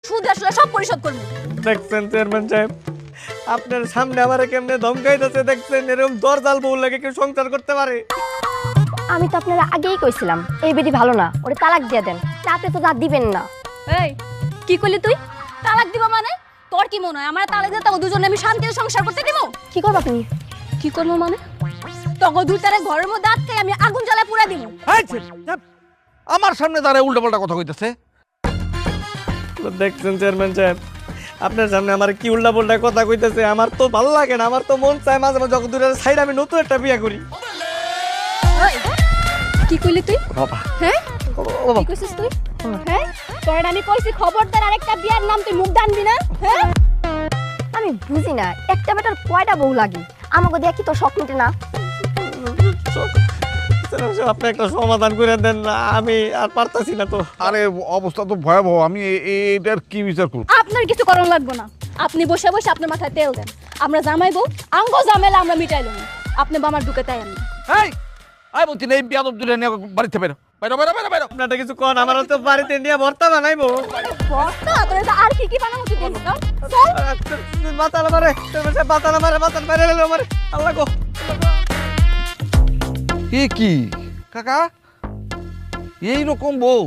সুদ আসলে সব পরিশোধ করব। দেখছেন চেয়ারম্যান সাহেব, আপনার সামনে আমারে কেমনে ধমকাইতেছে দেখছেন? এরকম দরজাল বউ লাগে কেউ সংসার করতে পারে? আমি তো আপনারা আগেই কইছিলাম এই বেটি ভালো না, ওরে তালাক দিয়ে দেন, তাতে তো দাঁত দিবেন না। এই কি করলি তুই? তালাক দিব মানে? তোর কি মনে হয় আমার তালাক দিয়ে তোকে দুজনে আমি শান্তিতে সংসার করতে দিব? কি করবা তুমি? কি করবো মানে? তোকে দুটারে ঘরের মধ্যে আটকে আমি আগুন জ্বালায় পুড়া দিব। আমার সামনে দাঁড়ায় উল্টাপাল্টা কথা কইতেছে। দেখছেন চেয়ারম্যান সাহেব, আপনার সামনে আমার কি উল্টা পাল্টা কথা কইতেছে? আমার তো ভালো লাগে না, আমার তো মন চায় মাঝে মাঝে যখন দূরের সাইড আমি নতুন একটা বিয়ে করি। ওই, কি কইলি তুই? বাবা হ্যাঁ ও বাবা, কি কইছিস তুই? হ্যাঁ তোর আমি কইছি খবরদার আরেকটা বিয়ার নাম তুই মুখ দানবি না। হ্যাঁ আমি বুঝি না একটা বেটার কয়টা বউ লাগে, আমাকে দেখি তো শখ মিটে না। চেয়ারম্যান সাহেব, আপনি একটা সমাধান করে দেন না, আমি আর পারতাছি না তো। আরে অবস্থা তো ভয়াবহ, আমি এইটার কি বিচার করব? আপনার কিছু করণ লাগবে না, আপনি বসে বসে আপনার মাথায় তেল দেন, আমরা জামাইবো আঙ্গ ঝামেলা আমরা মিটাইলো না। আপনি বামার ঢুকে তাই আমি এই আই বলছি এই বিয়াদব দুলে নিয়ে বাড়িতে বেরো বেরো বেরো বেরো বেরো। আপনারটা কিছু কোন, আমারও তো বাড়িতে নিয়ে ভর্তা বানাইবো। বস্তা তোর আর কি কি বানাবো তুই বল চল। বাতাল মারে বাতাল মারে বাতাল মারে আমার আল্লাহ গো। এ কি কাকা, এইরকম বউ